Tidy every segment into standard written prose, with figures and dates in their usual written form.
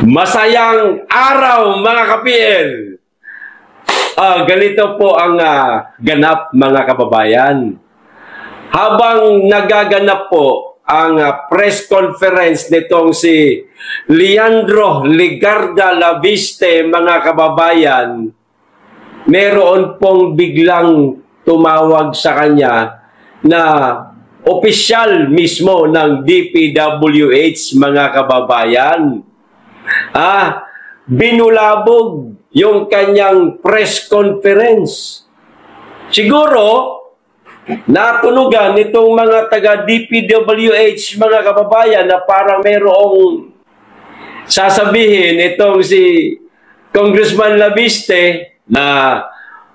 Masayang araw mga ka-PL! Ganito po ang ganap mga kababayan. Habang nagaganap po ang press conference nitong si Leandro Legarda Laviste mga kababayan, meron pong biglang tumawag sa kanya na opisyal mismo ng DPWH mga kababayan. Binulabog yung kanyang press conference. Siguro, natunugan nitong mga taga-DPWH, mga kababayan, na parang merong sasabihin itong si Congressman Laviste na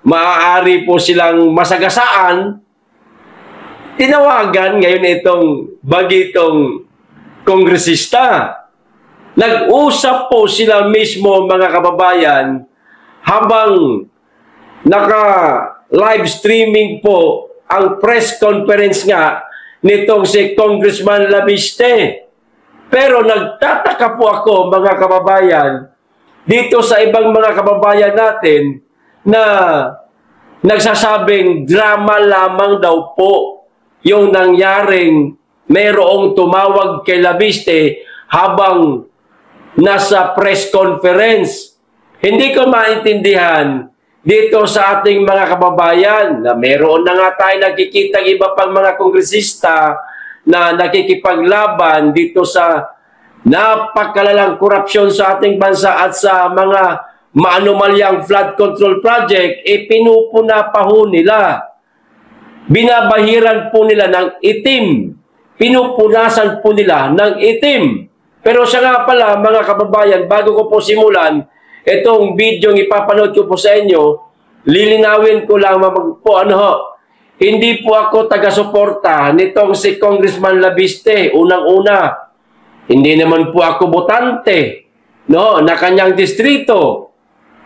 maaari po silang masagasaan. Tinawagan ngayon itong bagitong kongresista. Nag-usap po sila mismo mga kababayan habang naka-live streaming po ang press conference nga nitong si Congressman Laviste. Pero nagtataka po ako mga kababayan dito sa ibang mga kababayan natin na nagsasabing drama lamang daw po yung nangyaring mayroong tumawag kay Laviste habang nasa press conference. Hindi ko maintindihan dito sa ating mga kababayan na meron na nga tayo nakikita iba pang mga kongresista na nakikipaglaban dito sa napakalalang korupsyon sa ating bansa at sa mga maanumalyang flood control project, pinupuna pa ho nila. Binabahiran po nila ng itim. Pinupunasan po nila ng itim. Pero siya nga pala, mga kababayan, bago ko po simulan, itong video ng ipapanood ko po sa inyo, lilinawin ko lang po hindi po ako taga-suporta nitong si Congressman Laviste, unang-una. Hindi naman po ako botante na kanyang distrito.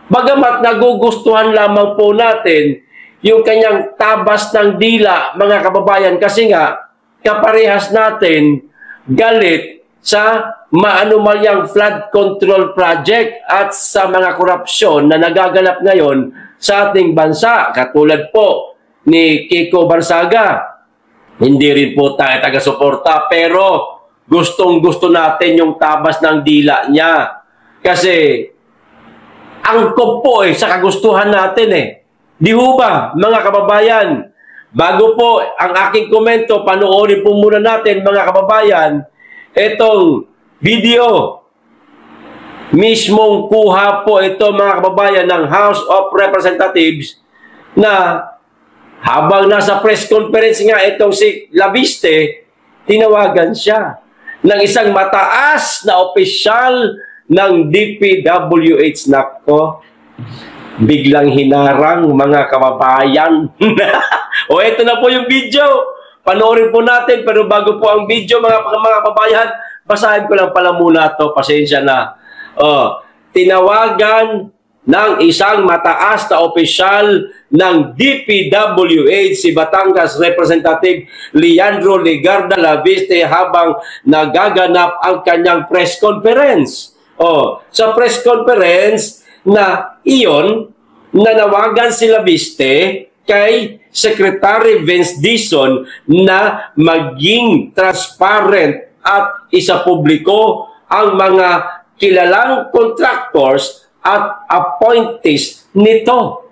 Bagamat nagugustuhan lamang po natin yung kanyang tabas ng dila, mga kababayan, kasi nga, kaparehas natin galit sa maanumalyang flood control project at sa mga korupsyon na nagaganap ngayon sa ating bansa. Katulad po ni Kiko Barsaga. Hindi rin po tayo taga-suporta pero gustong-gusto natin yung tabas ng dila niya. Kasi angkop po sa kagustuhan natin Di ho ba, mga kababayan? Bago po ang aking komento, panoorin po muna natin mga kababayan itong video. Mismong kuha po ito mga kababayan ng House of Representatives na habang nasa press conference nga itong si Laviste, tinawagan siya ng isang mataas na opisyal ng DPWH. Nako, biglang hinarang mga kababayan. O ito na po yung video. Panoorin po natin, pero bago po ang video, mga kababayan, basahin ko lang pala muna ito. Pasensya na. Tinawagan ng isang mataas na opisyal ng DPWH si Batangas Representative Leandro Legarda Laviste habang nagaganap ang kanyang press conference. Sa press conference na iyon, nanawagan si Laviste kay Secretary Vince Dizon na maging transparent at isapubliko ang mga kilalang contractors at appointees nito.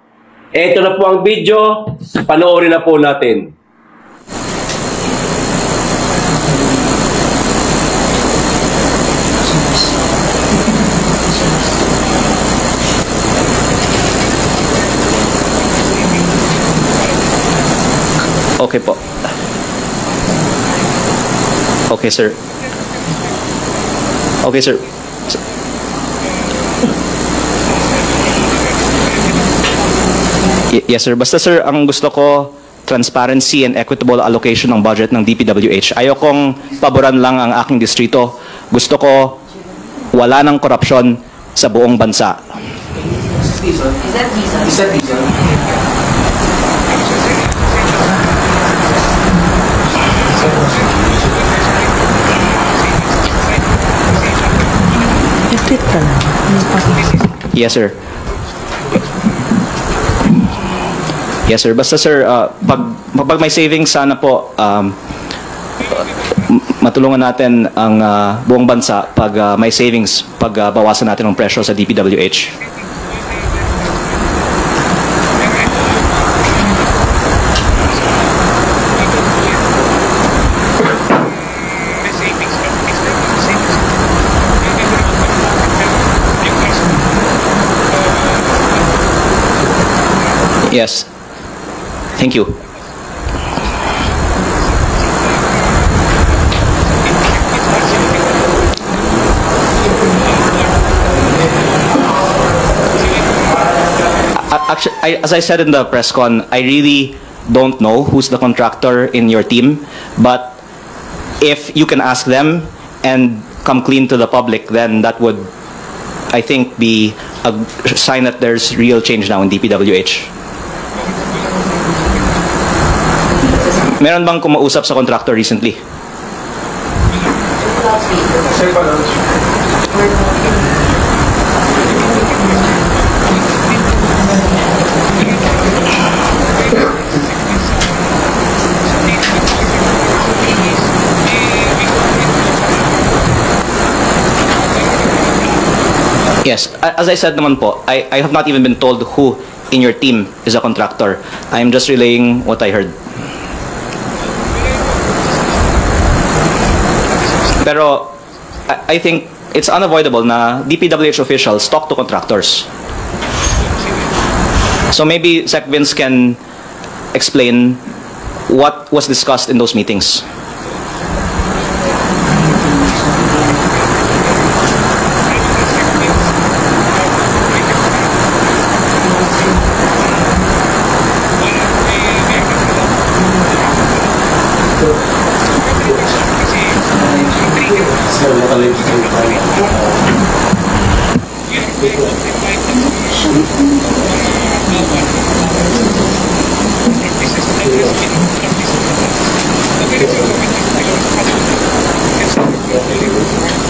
Ito na po ang video. Panoorin na po natin. Okay po. Okay, sir. Okay, sir. Yes, sir. Basta, sir, ang gusto ko, transparency and equitable allocation ng budget ng DPWH. Ayokong paboran lang ang aking distrito. Gusto ko, wala ng korupsyon sa buong bansa. Is that diesel? Yes, sir. Yes, sir. Basta, sir, pag may savings, sana po, matulungan natin ang buong bansa pag may savings, pag bawasan natin ang presyo sa DPWH. Yes. Thank you. Actually, as I said in the press con, I really don't know who's the contractor in your team, but if you can ask them and come clean to the public, then that would, I think, be a sign that there's real change now in DPWH. Meron bang kumausap sa contractor recently? Yes, as I said naman po, I have not even been told who in your team is a contractor. I'm just relaying what I heard. Pero I think it's unavoidable na DPWH officials talk to contractors. So maybe Sec Vince can explain what was discussed in those meetings.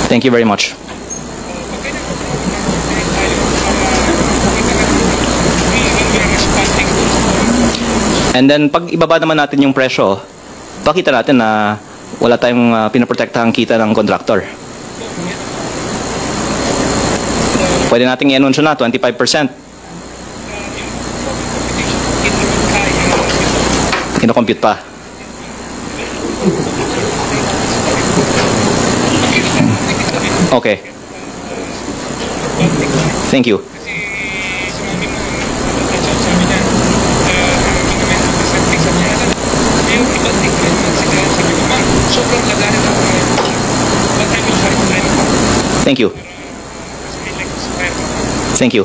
Thank you very much. And then, pag ibaba naman natin yung presyo, pakita natin na wala tayong pinaprotektahang kita ng contractor. Pwede nating i-anunsyo na 25%. Kino-compute pa. Okay. Thank you. Thank you. Thank you.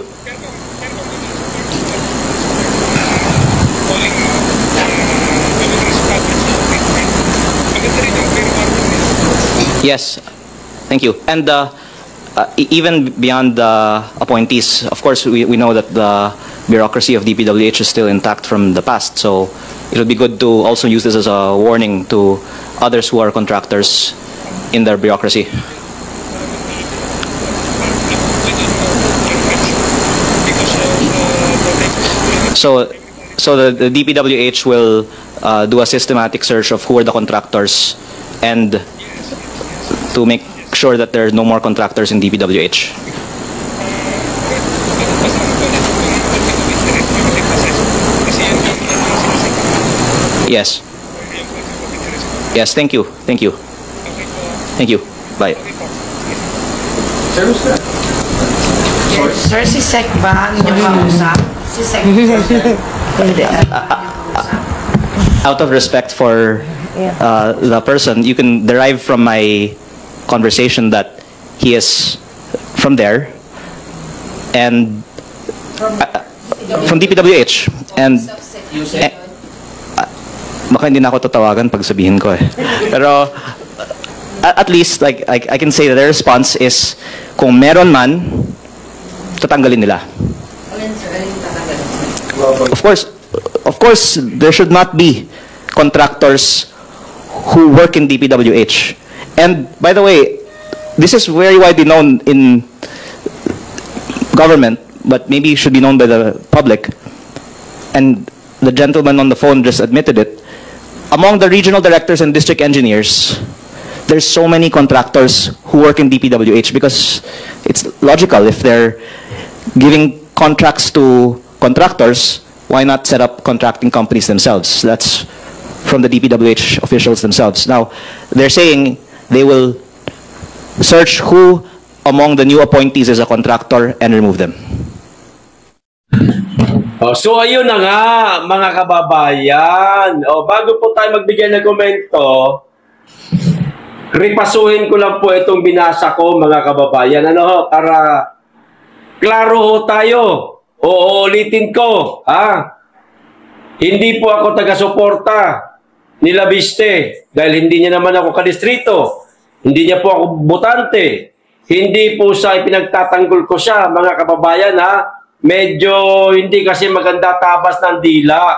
Yes. Thank you. And even beyond the appointees, of course, we know that the bureaucracy of DPWH is still intact from the past. So it would be good to also use this as a warning to others who are contractors in their bureaucracy. So the DPWH will do a systematic search of who are the contractors and to make sure that there are no more contractors in DPWH. Yes. Yes, thank you. Thank you. Thank you. Bye. Sir, si Sec ba ang inyong kausap? Si Sec. Out of respect for the person, you can derive from my conversation that he is from there and from DPWH and baka hindi na ako tatawagan pag sabihin ko eh. Pero at least like I can say that their response is kung meron man tatanggalin nila. Of course there should not be contractors who work in DPWH. And by the way, this is very widely known in government, but maybe should be known by the public, and the gentleman on the phone just admitted it, among the regional directors and district engineers, there's so many contractors who work in DPWH because it's logical. If they're giving contracts to contractors, why not set up contracting companies themselves? That's from the DPWH officials themselves. Now, they're saying they will search who among the new appointees is a contractor and remove them. So ayun na nga, mga kababayan. Bago po tayo magbigay ng komento, ripasuhin ko lang po itong binasa ko, mga kababayan. Para klaro ho tayo. Uulitin ko. Hindi po ako taga-suporta ni Labiste dahil hindi niya naman ako kadistrito. Hindi niya po ako botante. Hindi po sa ipinagtatanggol ko siya, mga kababayan, Medyo hindi kasi maganda tabas ng dila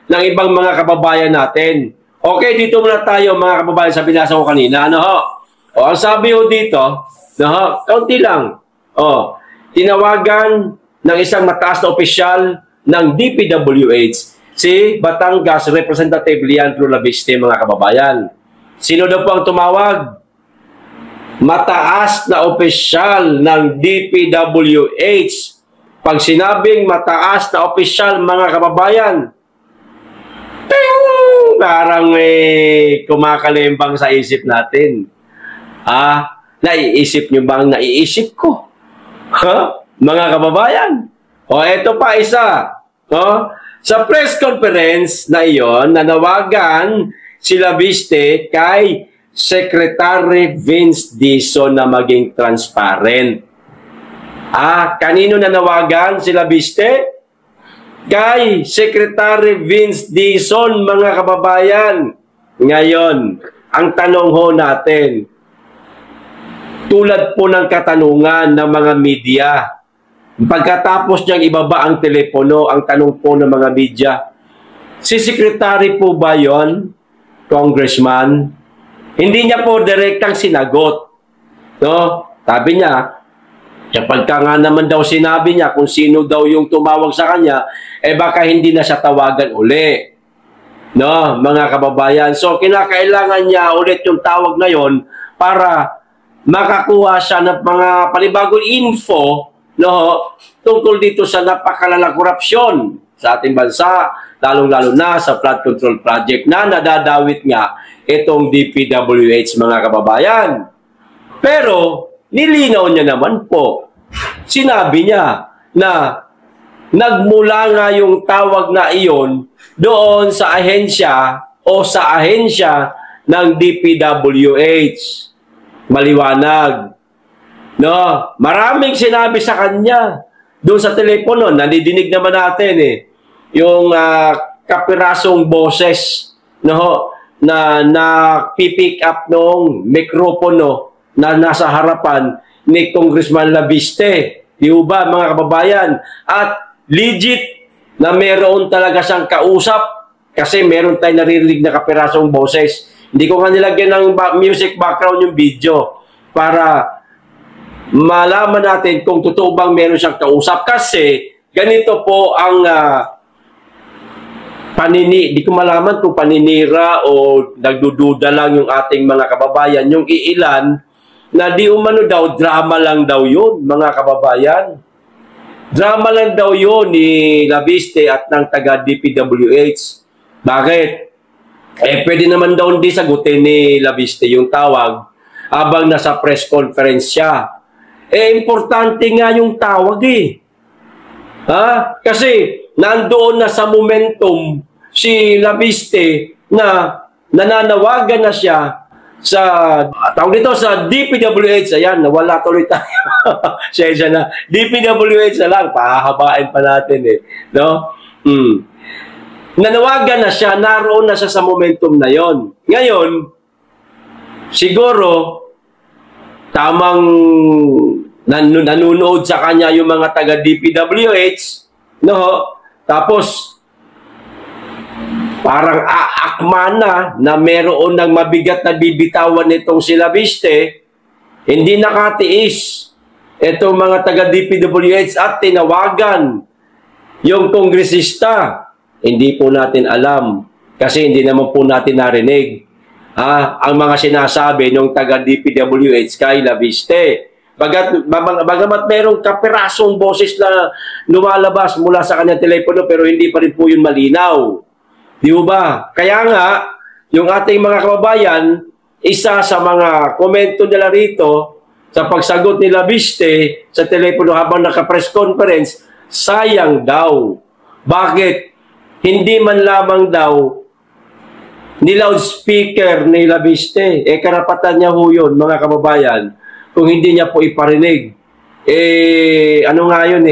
ng ibang mga kababayan natin. Okay, dito muna tayo, mga kababayan, sa binasa ko kanina. Ang sabi ho dito, kaunti lang. Tinawagan ng isang mataas na opisyal ng DPWH, si Batangas Representative Leandro Labiste, mga kababayan. Sino daw po ang tumawag? Mataas na opisyal ng DPWH. Pag sinabing mataas na opisyal, mga kababayan, parang kumakalembang sa isip natin. Naiisip nyo ba ang naiisip ko? Mga kababayan? Eto pa isa. Sa press conference na iyon, nanawagan si Labiste kay Secretary Vince Dizon na maging transparent. Kanino nanawagan si Labiste? Kay Secretary Vince Dizon, mga kababayan. Ngayon, ang tanong ho natin, tulad po ng katanungan ng mga media, pagkatapos niyang ibaba ang telepono, ang tanong po ng mga media, si Secretary po ba yon, Congressman? Hindi niya po direktang sinagot. Sabi niya, kapag nga naman daw sinabi niya kung sino daw yung tumawag sa kanya, baka hindi na siya tawagan uli. Mga kababayan. So, kinakailangan niya ulit yung tawag na yon para makakuha siya ng mga panibagong info tungkol dito sa napakalalang korupsyon sa ating bansa, lalong-lalo na sa flood control project na nadadawit nga itong DPWH, mga kababayan. Pero, nilinaw niya naman po. Sinabi niya na nagmula nga yung tawag na iyon doon sa ahensya o sa ahensya ng DPWH. Maliwanag. Maraming sinabi sa kanya doon sa telepono. Nadidinig naman natin yung kapirasong boses na pipick up nung mikropono na nasa harapan ni Congressman Labiste. Di ba, mga kababayan? At legit na meron talaga siyang kausap kasi meron tayong naririnig na kapirasong boses. Hindi ko nga nilagyan ng music background yung video para malaman natin kung totoo bang meron siyang kausap. Kasi ganito po ang di ko malaman kung paninira o nagdududa lang yung ating mga kababayan. Yung iilan na di umano daw, drama lang daw yun, mga kababayan. Drama lang daw yun ni Labiste at ng taga DPWH. Bakit? Pwede naman daw hindi sagutin ni Labiste yung tawag habang nasa press conference siya. Importante nga yung tawag Kasi nandoon na sa momentum si Labiste na nananawagan na siya sa tawag dito sa DPWH. Ayan, nawala tuloy tayo. Siya na. DPWH na lang. Pahahabain pa natin Nanawagan na siya, naroon na siya sa momentum na yon. Ngayon, siguro, tamang nanonood sa kanya yung mga taga-DPWH, tapos, parang aakma na meron ng mabigat na bibitawan nitong si Labiste, hindi nakatiis. itong mga taga-DPWH at tinawagan yung kongresista. Hindi po natin alam kasi hindi naman po natin narinig ang mga sinasabi ng taga-DPWH kay Labiste. Bagamat merong kapirasong boses na lumalabas mula sa kanyang telepono pero hindi pa rin po yun malinaw. Di ba? Kaya nga, yung ating mga kababayan, isa sa mga komento nila rito sa pagsagot ni Labiste sa telepono habang naka-press conference, sayang daw. Bakit? Hindi man lamang daw ni loudspeaker ni Labiste. Karapatan niya ho yun, mga kababayan, kung hindi niya po iparinig. Ano nga yun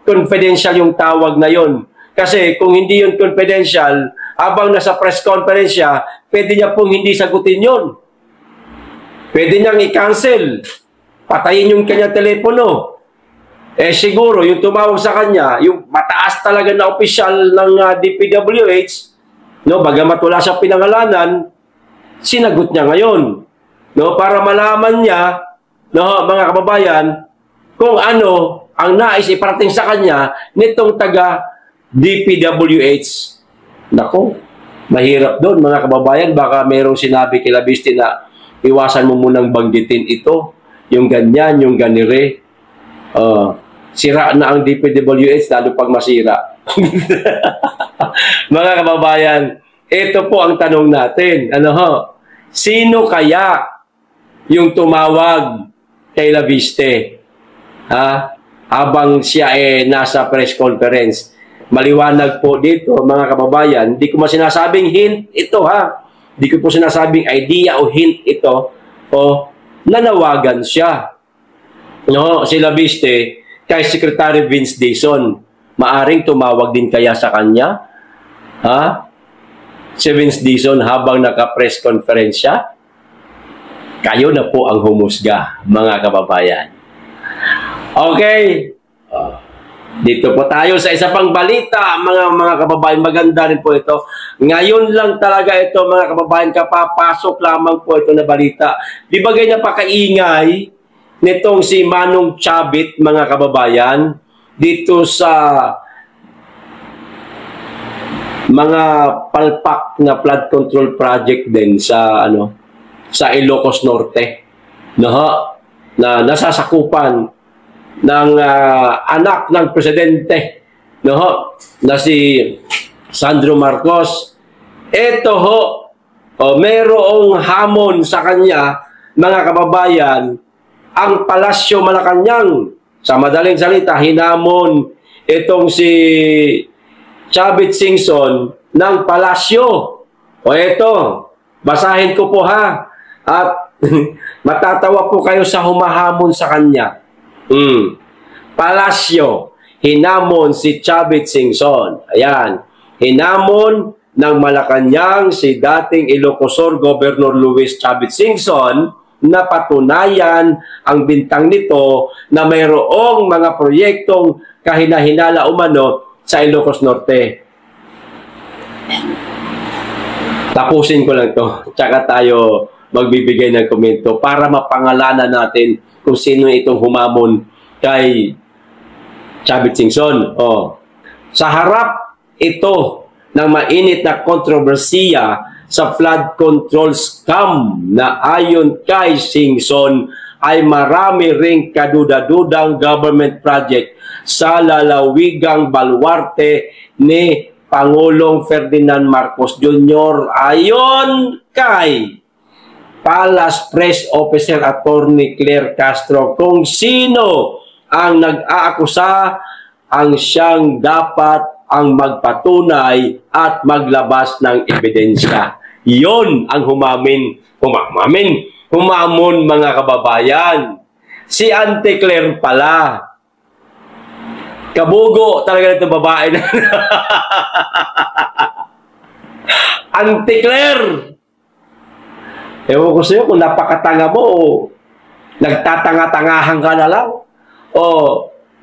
confidential yung tawag na yun. Kasi kung hindi yun confidential, habang nasa press conference siya, pwede niya pong hindi sagutin yun. Pwede niyang i-cancel. Patayin yung kanyang telepono. Siguro, yung tumawag sa kanya, yung mataas talaga na opisyal ng DPWH, no, bagamat wala siyang pinangalanan, sinagot niya ngayon. No, para malaman niya, no, mga kababayan, kung ano ang nais iparating sa kanya nitong taga DPWH. Nako, mahirap doon, mga kababayan. Baka mayroong sinabi kay Labiste na iwasan mo munang banggitin ito, yung ganyan, yung ganire. Sira na ang DPWH, lalo pag masira. Mga kababayan, ito po ang tanong natin. Sino kaya yung tumawag kay Labiste? Habang siya nasa press conference. Maliwanag po dito, mga kababayan, hindi ko masinasabing hint ito, Hindi ko po sinasabing idea o hint ito, nanawagan siya. No, si Labiste kay Secretary Vince Dizon. Maaring tumawag din kaya sa kanya? Si Vince Dizon habang naka-press conference siya? Kayo na po ang humusga, mga kababayan. Okay. Dito po tayo sa isa pang balita, mga kababayan. Maganda rin po ito. Ngayon lang talaga ito, mga kababayan, kapapasok lamang po ito na balita. Di ba ganyan pa kaingay nitong si Manong Chabit, mga kababayan, dito sa mga palpak na flood control project din sa sa Ilocos Norte, na nasasakupan ng anak ng presidente, na si Sandro Marcos. Ito merong hamon sa kanya, mga kababayan, ang Palasyo Malacanang. Sa madaling salita, hinamon itong si Chavit Singson ng Palasyo. Ito, basahin ko po at matatawa po kayo sa humahamon sa kanya. Palasyo, hinamon si Chavit Singson. Ayan, hinamon ng Malacanang si dating Ilocosur Governor Luis Chavit Singson na patunayan ang bintang nito na mayroong mga proyektong kahina-hinala umano sa Ilocos Norte. Tapusin ko lang to, tsaka tayo magbibigay ng komento para mapangalanan natin kung sino itong humamon kay Chavit Singson. Sa harap ito ng mainit na kontrobersiya sa flood control scam na ayon kay Singson ay marami ring kaduda-dudang government project sa lalawigang baluarte ni Pangulong Ferdinand Marcos Jr. ayon kay Palace Press Officer Attorney Claire Castro. Kung sino ang nag-aakusa, ang siyang dapat ang magpatunay at maglabas ng ebidensya. Yon ang humamon, mga kababayan. Si Auntie Claire pala. Kabugo talaga nito babae na. Auntie Claire! Ewan ko sa'yo kung napakatanga mo o nagtatanga-tangahan ka na lang. O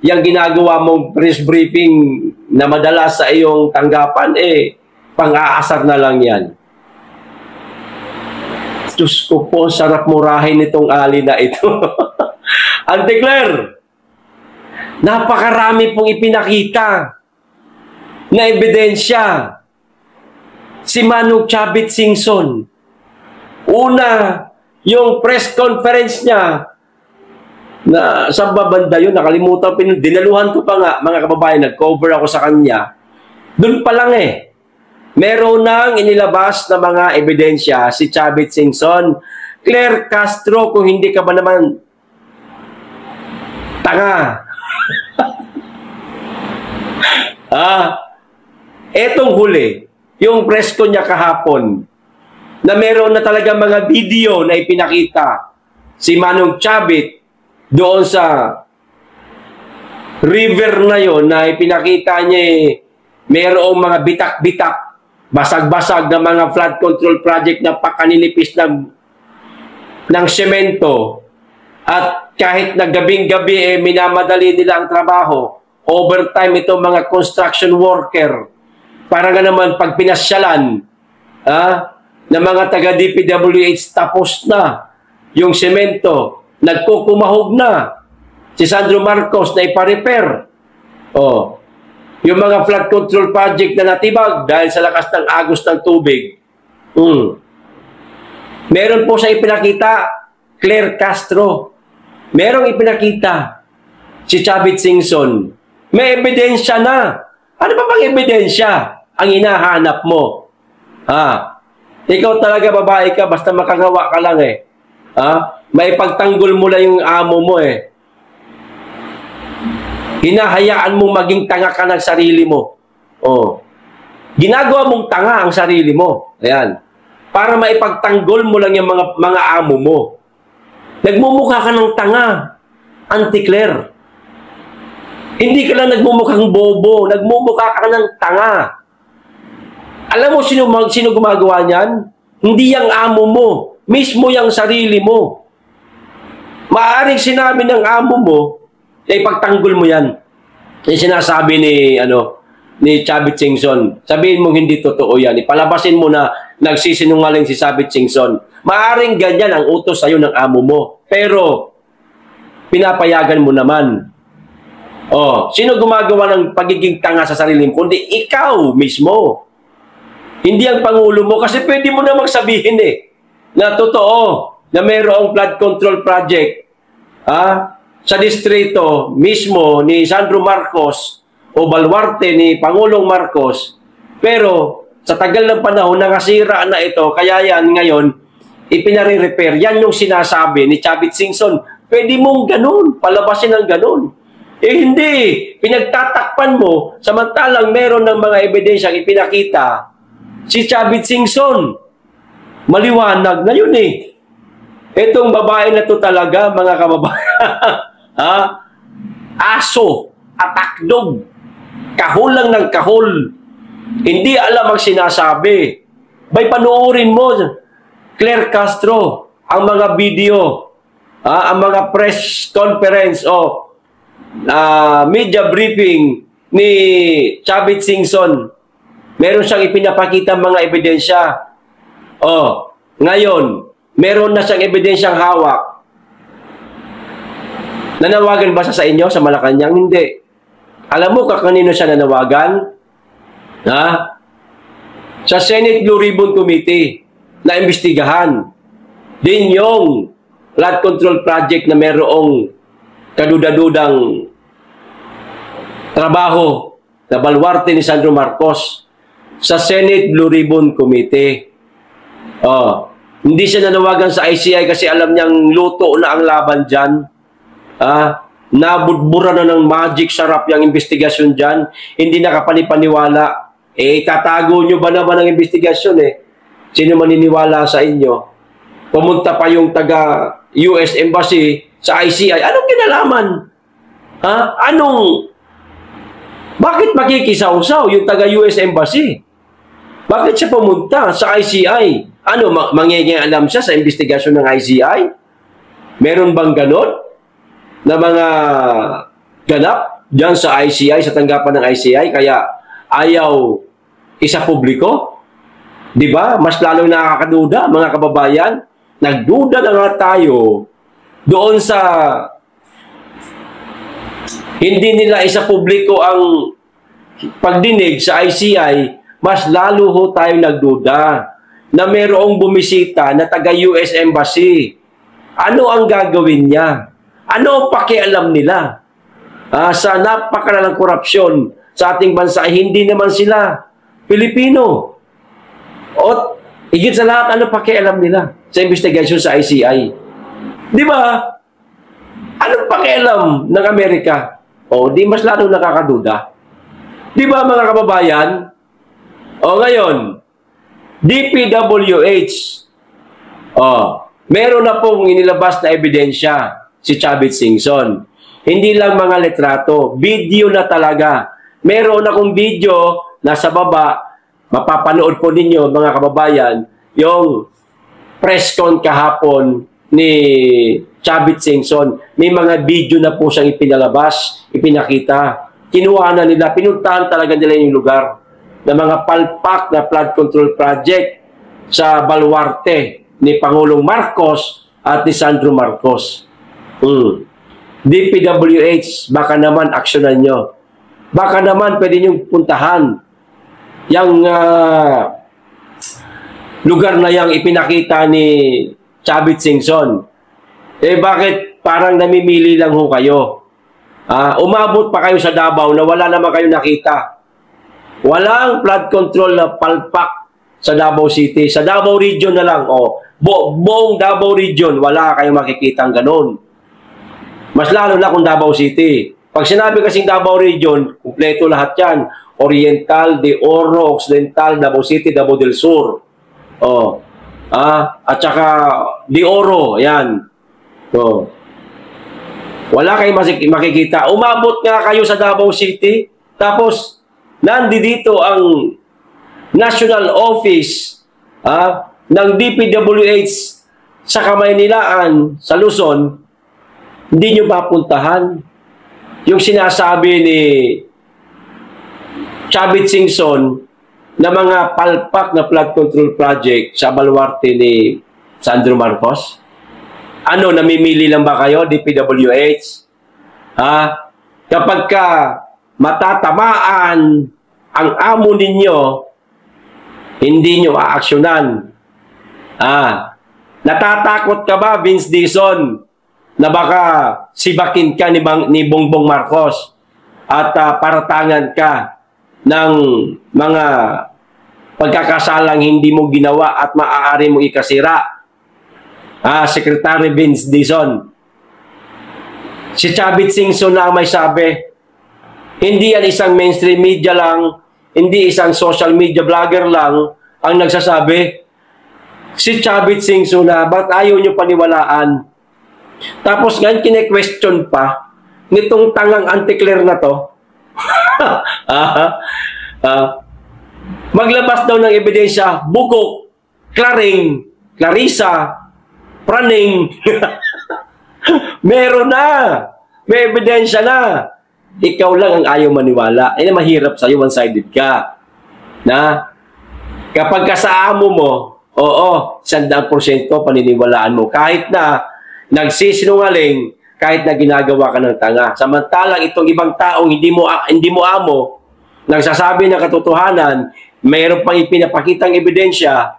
yung ginagawa mong press briefing na madalas sa iyong tanggapan, pang-aasar na lang yan. Diyos ko po, sarap murahin itong ali na ito. Auntie Claire, Napakarami pong ipinakita na ebidensya. Si Manong Chavit Singson. Una, yung press conference niya, na sa babanda yun, nakalimutan, dinaluhan ko pa nga, mga kababayan, nag-cover ako sa kanya. Doon pa lang meron nang inilabas na mga ebidensya si Chavit Singson. Claire Castro, kung hindi ka ba naman tanga. Etong huli, yung press ko niya kahapon, na meron na talaga mga video na ipinakita si Manong Chavit doon sa river na yon, na ipinakita niya mayroong mga bitak-bitak, basag-basag na mga flood control project na pakaninipis ng semento, at kahit na gabing-gabi minamadali nila ang trabaho, overtime itong mga construction worker, para nga naman pag pinasyalan na mga taga DPWH tapos na yung semento, nagkukumahog na si Sandro Marcos na ipa-repair. Yung mga flood control project na natibag dahil sa lakas ng agos ng tubig. Meron po sa ipinakita Claire Castro. Merong ipinakita si Chavit Singson. May ebidensya na. Ano ba bang ebidensya ang hinahanap mo? Ikaw talaga babae ka, basta makagawa ka lang may pagtanggol mo lang yung amo mo Hinahayaan mong maging tanga ka ng sarili mo. Ginagawa mong tanga ang sarili mo. Ayan. Para maipagtanggol mo lang yung mga amo mo. Nagmumukha ka ng tanga, Auntie Claire. Hindi ka lang nagmumukhang bobo, nagmumukha ka ng tanga. Alam mo sino gumagawa niyan? Hindi yung amo mo, mismo yung sarili mo. Maaaring sinabi ng amo mo, ipagtanggol mo yan. Yung sinasabi ni Chavit Singson. Sabihin mo hindi totoo yan. Ipalabasin mo na nagsisinungaling si Chavit Singson. Maaaring ganyan ang utos sa'yo ng amo mo. Pero, pinapayagan mo naman. Sino gumagawa ng pagiging tanga sa sarili mo? Kundi ikaw mismo. Hindi ang Pangulo mo. Kasi pwede mo na magsabihin na totoo na mayroong flood control project sa distrito mismo ni Sandro Marcos o baluarte ni Pangulong Marcos. Pero sa tagal ng panahon, nakasira na ito. Kaya yan ngayon, ipinare-repair. Yan yung sinasabi ni Chavit Singson. Pwede mong ganun, palabasin ng ganun. Hindi. Pinagtatakpan mo, samantalang meron ng mga ebidensyang ipinakita si Chavit Singson. Maliwanag na yun Itong babae na to talaga, mga kababayan, aso, atakdog, kahol lang ng kahol. Hindi alam ang sinasabi. Bay, panuorin mo, Claire Castro, ang mga video, ang mga press conference media briefing ni Chavit Singson. Meron siyang ipinapakita mga ebidensya. Ngayon, meron na siyang ebidensyang hawak. Nanawagan ba sa inyo sa Malacanang? Hindi. Alam mo kanino siya nanawagan? Sa Senate Blue Ribbon Committee na imbestigahan din yung flood control project na merong kaduda-dudang trabaho na baluarte ni Sandro Marcos sa Senate Blue Ribbon Committee. Hindi siya nanawagan sa ICI kasi alam niyang luto na ang laban dyan. Nabudbura na ng magic sarap yung investigasyon dyan. Hindi nakapanipaniwala. Tatago nyo ba naman ang investigasyon Sino maniniwala sa inyo? Pumunta pa yung taga US Embassy sa ICI. Anong kinalaman? Bakit makikisaw-saw yung taga US Embassy? Bakit siya pumunta sa ICI? Mangyayang siya sa investigasyon ng ICI? Meron bang ganon? Na mga ganap dyan sa ICI, sa tanggapan ng ICI, kaya ayaw isa publiko? Diba? Mas lalong nakakaduda, mga kababayan. Nagduda na nga tayo doon sa hindi nila isa publiko ang pagdinig sa ICI, mas lalo ho tayong nagduda na mayroong bumisita na taga-US Embassy. Ano ang gagawin niya? Ano ang pakialam nila? Sa napakalalang korupsyon sa ating bansa, hindi naman sila Pilipino. O higit sa lahat, ano pakialam nila sa investigation sa ICI? Di ba? Anong pakialam ng Amerika? O di mas lalo nakakaduda. Di ba mga kababayan? O ngayon, DPWH, meron na pong inilabas na ebidensya si Chavit Singson. Hindi lang mga litrato, video na talaga. Meron akong video na sa baba, mapapanood po ninyo mga kababayan, yung press con kahapon ni Chavit Singson. May mga video na po siyang ipinalabas, ipinakita. Kinuha na nila, pinuntahan talaga nila yung lugar na mga palpak na flood control project sa baluarte ni Pangulong Marcos at ni Sandro Marcos. DPWH, baka naman aksyonan nyo. Baka naman pwede nyo puntahan yung lugar na yung ipinakita ni Chavit Singson. Bakit parang namimili lang ho kayo? Umabot pa kayo sa Davao na wala naman kayo nakita. Walang flood control na palpak sa Davao City. Sa Davao Region na lang. Buong Davao Region, wala kayong makikitang ganun. Mas lalo na kung Davao City. Pag sinabi kasing Davao Region, kumpleto lahat yan. Oriental, De Oro, Occidental, Davao City, Davao del Sur. At saka De Oro, yan. Wala kayong makikita. Umabot nga kayo sa Davao City, tapos nandito ang National Office ng DPWH sa Kamaynilaan, sa Luzon, hindi nyo mapuntahan. Yung sinasabi ni Chavit Singson na mga palpak na flood control project sa baluarte ni Sandro Marcos. Ano, namimili lang ba kayo, DPWH? Kapag ka matatamaan ang amo ninyo, hindi nyo aaksyonan. Natatakot ka ba, Vince Dizon, na baka sibakin ka ni Bongbong Marcos at paratangan ka ng mga pagkakasalang hindi mo ginawa at maaari mong ikasira? Secretary Vince Dizon. Si Chavit Singson na may sabi, hindi yan isang mainstream media lang, hindi isang social media vlogger lang ang nagsasabi. Si Chavit Singson na, ba't ayaw nyo paniwalaan? Tapos ngayon kine-question pa nitong tangang anti-Claire na to. Maglabas daw ng ebidensya, Bukok, Claring, Clarissa, Praning. Meron na. May ebidensya na. Ikaw lang ang ayaw maniwala. Mahirap sa'yo, one-sided ka. Na, kapag kasama mo, 100% paniniwalaan mo. Kahit na nagsisinungaling, kahit na ginagawa ka ng tanga. Samantalang itong ibang taong hindi mo amo, nagsasabi ng katotohanan, mayroon pang ipinapakitang ebidensya,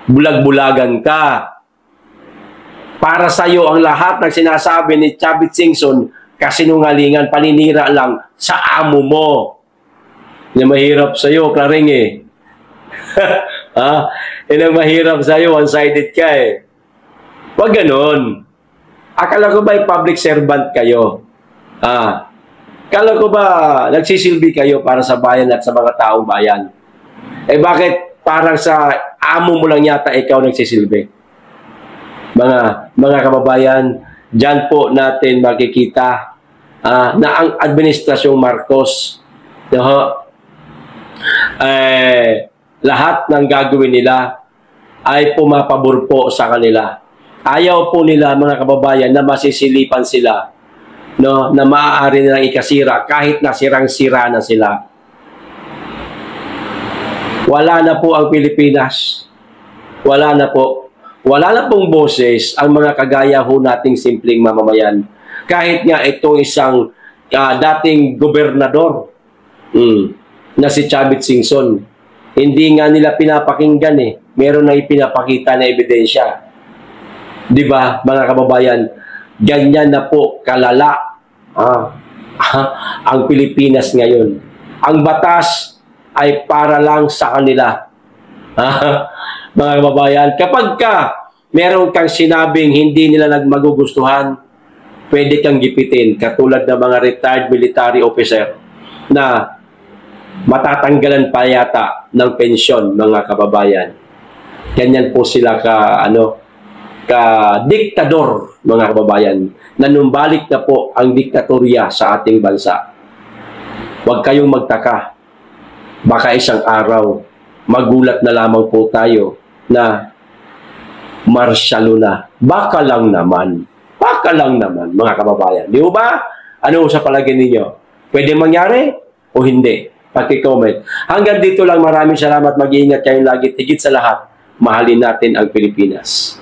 bulag-bulagan ka. Para sa'yo ang lahat ng sinasabi ni Chavit Singson, kasinungalingan, paninira lang sa amo mo. Yan mahirap sa'yo, Claring Yan ang mahirap sa'yo, one-sided ka Huwag ganun. Akala ko ba public servant kayo? Akala ko ba nagsisilbi kayo para sa bayan at sa mga taong bayan? Bakit parang sa amo mo lang yata ikaw nagsisilbi? Mga kababayan, dyan po natin makikita na ang administrasyong Marcos, lahat ng gagawin nila ay pumapabor po sa kanila. Ayaw po nila, mga kababayan, na masisilipan sila, na maaari nilang ikasira kahit na sirang-sira na sila. Wala na po ang Pilipinas. Wala na po. Wala na pong boses ang mga kagaya ho nating simpleng mamamayan. Kahit nga itong isang dating gobernador na si Chavit Singson. Hindi nga nila pinapakinggan eh. Meron na ipinapakita na ebidensya. Di ba, mga kababayan? Ganyan na po kalala ang Pilipinas ngayon. Ang batas ay para lang sa kanila. Mga kababayan, kapag meron kang sinabing hindi nila magugustuhan, pwede kang gipitin. Katulad ng mga retired military officer na matatanggalan pa yata ng pensyon, mga kababayan. Ganyan po sila ka-diktador, mga kababayan. Nanumbalik na po ang diktatorya sa ating bansa. Huwag kayong magtaka. Baka isang araw, magulat na lamang po tayo na marsyalo na. Baka lang naman. Baka lang naman, mga kababayan. Di ba? Ano sa palagay ninyo? Pwede mangyari o hindi? Paki-comment. Hanggang dito lang, maraming salamat. Mag-iingat kayong lagi. Higit sa lahat, mahalin natin ang Pilipinas.